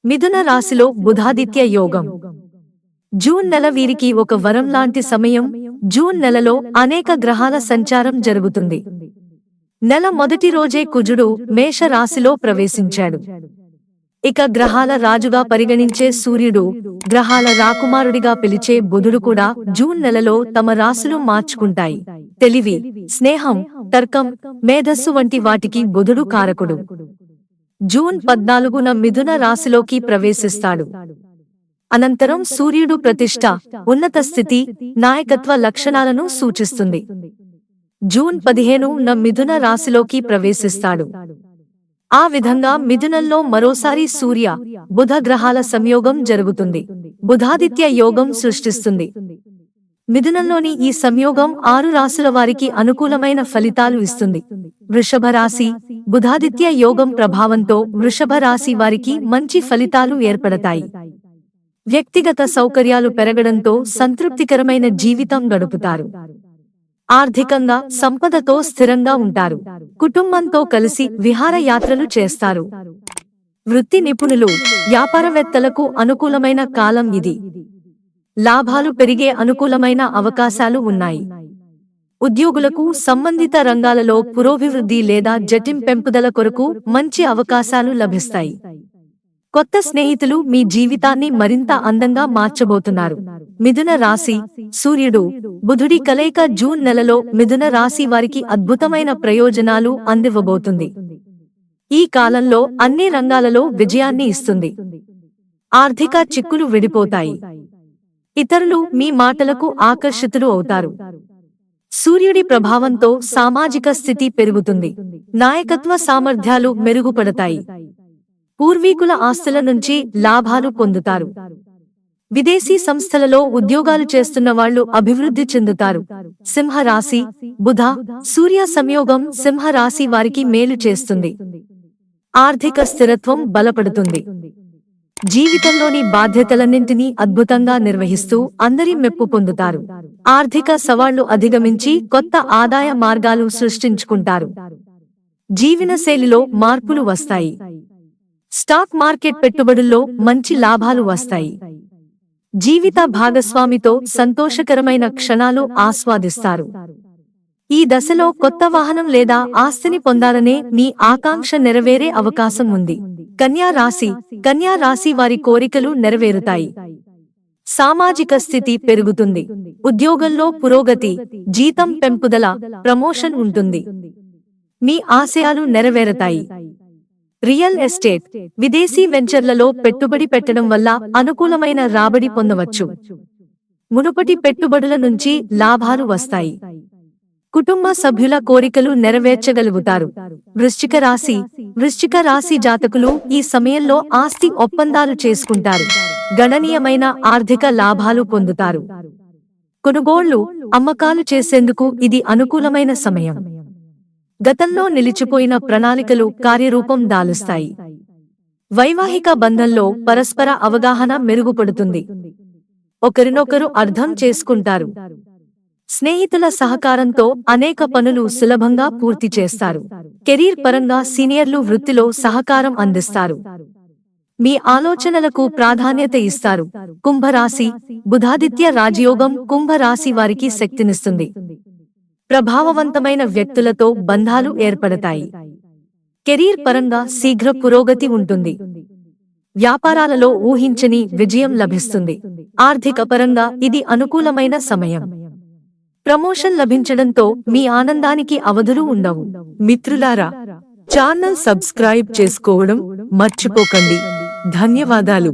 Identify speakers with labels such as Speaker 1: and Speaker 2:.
Speaker 1: మిథున రాశిలో బుధాదిత్య యోగం. జూన్ నెల వీరికి ఒక వరం లాంటి సమయం. జూన్ నెలలో అనేక గ్రహాల సంచారం జరుగుతుంది. నెల మొదటి రోజే కుజుడు మేష రాశిలో ప్రవేశించాడు. ఇక గ్రహాల రాజుగా పరిగణించే సూర్యుడు, గ్రహాల రాకుమారుడిగా పిలిచే బుధుడు కూడా జూన్ నెలలో తమ రాశులు మార్చుకుంటాయి. తెలివి, స్నేహం, తర్కం, మేధస్సు వంటి వాటికి బుధుడు కారకుడు. జూన్ 14న మిథున రాశిలోకి ప్రవేశిస్తాడు. అనంతరం సూర్యుడు ప్రతిష్ఠ, ఉన్నత స్థితి, నాయకత్వ లక్షణాలను సూచిస్తుంది. జూన్ 15న మిథున రాశిలోకి ప్రవేశిస్తాడు. ఆ విధంగా మిథునంలో మరోసారి సూర్య, బుధ గ్రహాల సంయోగం జరుగుతుంది. బుధాదిత్య యోగం సృష్టిస్తుంది. మిథునంలోని ఈ సంయోగం 6 రాశుల వారికి అనుకూలమైన ఫలితాలు ఇస్తుంది. వృషభ రాశి. బుధాదిత్య యోగం ప్రభావంతో వృషభ రాశి వారికి మంచి ఫలితాలు ఏర్పడతాయి. వ్యక్తిగత సౌకర్యాలు పెరగడంతో సంతృప్తికరమైన జీవితం గడుపుతారు. ఆర్థికంగా సంపదతో స్థిరంగా ఉంటారు. కుటుంబంతో కలిసి విహారయాత్రలు చేస్తారు. వృత్తి నిపుణులు, వ్యాపారవేత్తలకు అనుకూలమైన కాలం ఇది. లాభాలు పెరిగే అనుకూలమైన అవకాశాలు ఉన్నాయి. ఉద్యోగులకు సంబంధిత రంగాలలో పురోభివృద్ధి లేదా జటిం పెంపుదల కొరకు మంచి అవకాశాలు లభిస్తాయి. కొత్త స్నేహితులు మీ జీవితాన్ని మరింత అందంగా మార్చబోతున్నారు. మిథున రాశి. సూర్యుడు, బుధుడి కలయిక జూన్ నెలలో మిథున రాశి వారికి అద్భుతమైన ప్రయోజనాలు అందివ్వబోతుంది. ఈ కాలంలో అన్ని రంగాలలో విజయాన్ని ఇస్తుంది. ఆర్థిక చిక్కులు విడిపోతాయి. ఇతరులు మీ మాటలకు ఆకర్షితులు అవుతారు. సూర్యుడి ప్రభావంతో సామాజిక స్థితి పెరుగుతుంది. నాయకత్వ సామర్థ్యాలు మెరుగుపడతాయి. పూర్వీకుల ఆస్తుల నుంచి లాభాలు పొందుతారు. విదేశీ సంస్థలలో ఉద్యోగాలు చేస్తున్న వాళ్లు అభివృద్ధి చెందుతారు. సింహరాశి. బుధ, సూర్య సంయోగం సింహరాశి వారికి మేలు చేస్తుంది. ఆర్థిక స్థిరత్వం బలపడుతుంది. జీవితంలోని బాధ్యతలన్నింటినీ అద్భుతంగా నిర్వహిస్తూ అందరి మెప్పు పొందుతారు. ఆర్థిక సవాళ్లు అధిగమించి కొత్త ఆదాయ మార్గాలు సృష్టించుకుంటారు. జీవనశైలిలో మార్పులు వస్తాయి. స్టాక్ మార్కెట్ పెట్టుబడుల్లో మంచి లాభాలు వస్తాయి. జీవిత భాగస్వామితో సంతోషకరమైన క్షణాలు ఆస్వాదిస్తారు. ఈ దశలో కొత్త వాహనం లేదా ఆస్తిని పొందాలనే మీ ఆకాంక్ష నెరవేరే అవకాశం ఉంది. కన్యా రాశి. కన్యా రాశి వారి కోరికలు నెరవేరుతాయి. సామాజిక స్థితి పెరుగుతుంది. ఉద్యోగంలో పురోగతి, జీతం పెంపుదల, ప్రమోషన్ ఉంటుంది. మీ ఆశయాలు నెరవేరతాయి. రియల్ ఎస్టేట్, విదేశీ వెంచర్లలో పెట్టుబడి పెట్టడం వల్ల అనుకూలమైన రాబడి పొందవచ్చు. మునుపటి పెట్టుబడుల నుంచి లాభాలు వస్తాయి. కుటుంబ సభ్యుల కోరికలు నెరవేర్చగలుగుతారు. వృశ్చిక రాశి. వృశ్చిక రాశి జాతకులు ఈ సమయంలో ఆస్తి ఒప్పందాలు చేసుకుంటారు. గణనీయమైన ఆర్థిక లాభాలు పొందుతారు. కొనుగోళ్లు, అమ్మకాలు చేసేందుకు ఇది అనుకూలమైన సమయం. గతంలో నిలిచిపోయిన ప్రణాళికలు కార్యరూపం దాలుస్తాయి. వైవాహిక బంధంలో పరస్పర అవగాహన మెరుగుపడుతుంది. ఒకరినొకరు అర్థం చేసుకుంటారు. స్నేహితుల సహకారంతో అనేక పనులు సులభంగా పూర్తి చేస్తారు. కెరీర్ పరంగా సీనియర్లు వృత్తిలో సహకారం అందిస్తారు. మీ ఆలోచనలకు ప్రాధాన్యత ఇస్తారు. కుంభరాశి. బుధాదిత్య రాజయోగం కుంభరాశి వారికి శక్తినిస్తుంది. ప్రభావవంతమైన వ్యక్తులతో బంధాలు ఏర్పడతాయి. కెరీర్ పరంగా శీఘ్ర పురోగతి ఉంటుంది. వ్యాపారాలలో ఊహించని విజయం లభిస్తుంది. ఆర్థిక పరంగా ఇది అనుకూలమైన సమయం. ప్రమోషన్ లభించడంతో మీ ఆనందానికి అవధులు ఉండవు. మిత్రులారా, ఛానల్ సబ్స్క్రైబ్ చేసుకోవడం మర్చిపోకండి. ధన్యవాదాలు.